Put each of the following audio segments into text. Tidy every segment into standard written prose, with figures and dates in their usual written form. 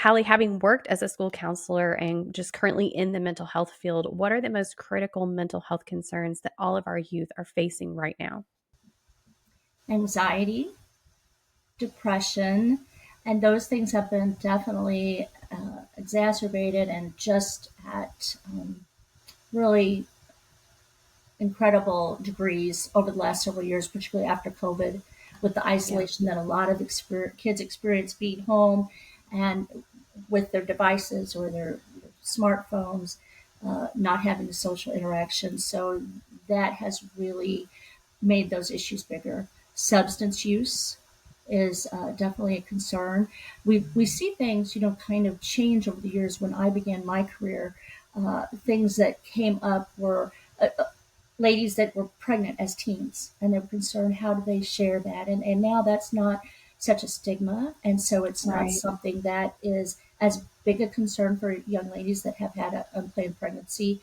Hallie, having worked as a school counselor and just currently in the mental health field, what are the most critical mental health concerns that all of our youth are facing right now? Anxiety, depression, and those things have been definitely exacerbated and just at really incredible degrees over the last several years, particularly after COVID, with the Yeah. isolation that a lot of kids experience being home and with their devices or their smartphones, not having the social interaction. So that has really made those issues bigger. Substance use is definitely a concern. We see things, kind of change over the years. When I began my career, things that came up were ladies that were pregnant as teens, and they were concerned, how do they share that? And now that's not such a stigma, and so it's not Right. something that is as big a concern for young ladies that have had an unplanned pregnancy.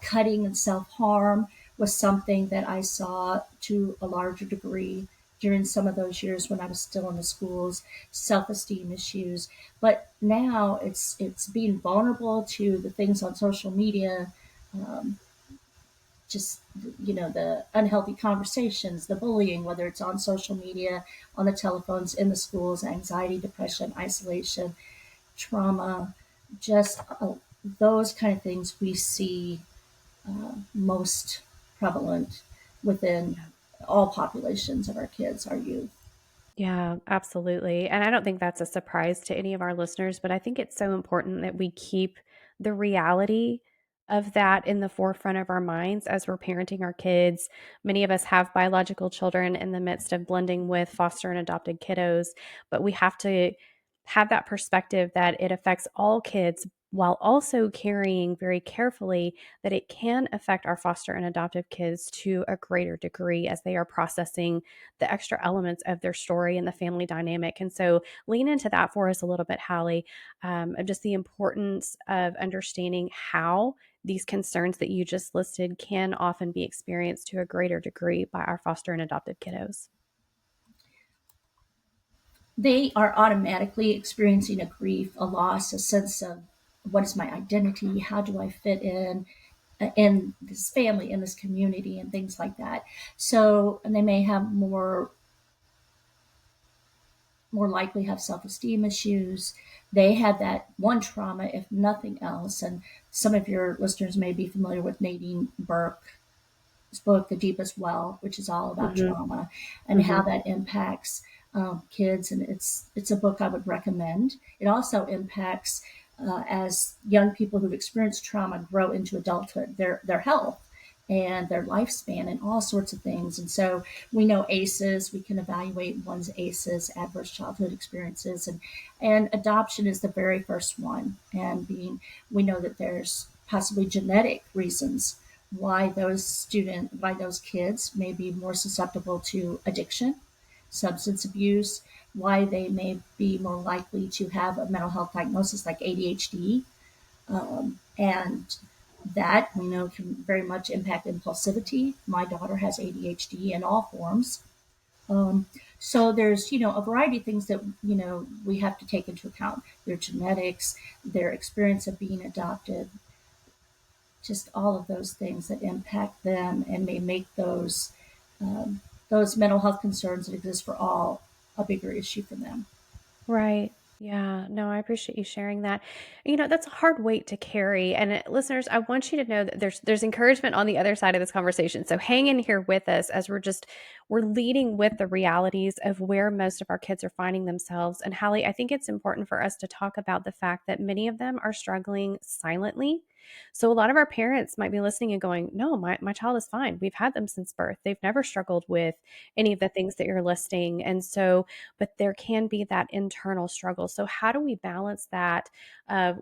Cutting and self-harm was something that I saw to a larger degree during some of those years when I was still in the schools. Self-esteem issues, but now it's being vulnerable to the things on social media, um, just the unhealthy conversations, the bullying, whether it's on social media, on the telephones, in the schools, anxiety, depression, isolation, trauma, just those kind of things we see most prevalent within all populations of our kids, our youth. Yeah, absolutely. And I don't think that's a surprise to any of our listeners, but I think it's so important that we keep the reality of that in the forefront of our minds as we're parenting our kids. Many of us have biological children in the midst of blending with foster and adopted kiddos, but we have to have that perspective that it affects all kids while also carrying very carefully that it can affect our foster and adoptive kids to a greater degree as they are processing the extra elements of their story and the family dynamic. And so, lean into that for us a little bit, Hallie, of just the importance of understanding how these concerns that you just listed can often be experienced to a greater degree by our foster and adoptive kiddos. They are automatically experiencing a grief, a loss, a sense of what is my identity? How do I fit in this family, in this community, and things like that. So, and they may have more likely have self-esteem issues. They had that one trauma, if nothing else. And some of your listeners may be familiar with Nadine Burke's book, The Deepest Well, which is all about Hmm. trauma and how Hmm. that impacts kids. And it's a book I would recommend. It also impacts as young people who've experienced trauma grow into adulthood, their health and their lifespan and all sorts of things. And so we know ACEs, we can evaluate one's ACEs, adverse childhood experiences, and adoption is the very first one. And we know that there's possibly genetic reasons why those kids may be more susceptible to addiction, substance abuse, why they may be more likely to have a mental health diagnosis like ADHD, and that we know can very much impact impulsivity. My daughter has ADHD in all forms. Um, so there's, a variety of things that, we have to take into account: their genetics, their experience of being adopted, just all of those things that impact them and may make those mental health concerns that exist for all a bigger issue for them. Right. Yeah. No, I appreciate you sharing that. That's a hard weight to carry. And listeners, I want you to know that there's encouragement on the other side of this conversation. So hang in here with us as we're leading with the realities of where most of our kids are finding themselves. And Hallie, I think it's important for us to talk about the fact that many of them are struggling silently. So a lot of our parents might be listening and going, no, my child is fine. We've had them since birth. They've never struggled with any of the things that you're listing. And so but there can be that internal struggle. So, how do we balance that?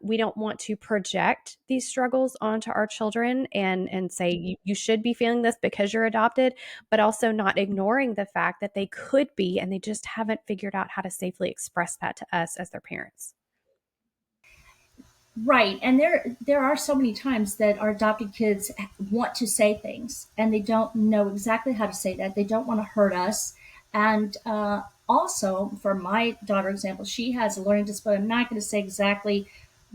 We don't want to project these struggles onto our children and say you should be feeling this because you're adopted, but also not ignoring the fact that they could be, and they just haven't figured out how to safely express that to us as their parents. Right, and there are so many times that our adopted kids want to say things and they don't know exactly how to say that. They don't want to hurt us, and Also, for my daughter example, she has a learning disability. I'm not going to say exactly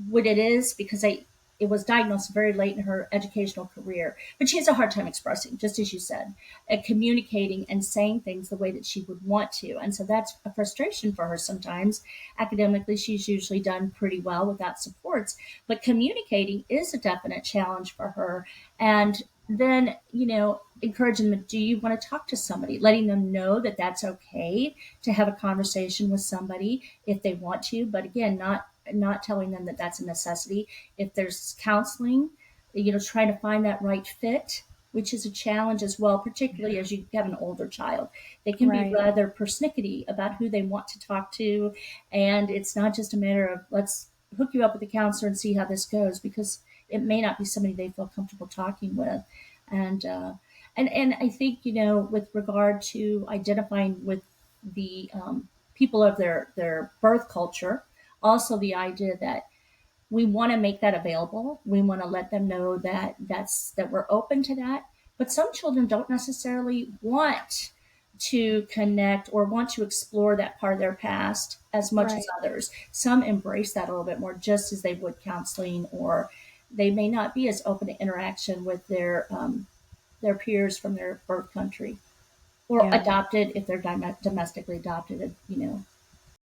what it is because it was diagnosed very late in her educational career, but she has a hard time expressing, just as you said, and communicating and saying things the way that she would want to. And so that's a frustration for her sometimes. Academically, she's usually done pretty well without supports, but communicating is a definite challenge for her. And then, encouraging them, do you want to talk to somebody? Letting them know that that's okay to have a conversation with somebody if they want to, but again, not telling them that that's a necessity. If there's counseling, trying to find that right fit, which is a challenge as well, particularly as you have an older child. They can be Right. rather persnickety about who they want to talk to, and it's not just a matter of let's hook you up with a counselor and see how this goes, because it may not be somebody they feel comfortable talking with. And and I think, with regard to identifying with the people of their birth culture, also the idea that we want to make that available. We want to let them know that we're open to that. But some children don't necessarily want to connect or want to explore that part of their past as much as Right. others. Some embrace that a little bit more, just as they would counseling, or they may not be as open to interaction with their peers from their birth country, or Yeah. adopted if they're domestically adopted.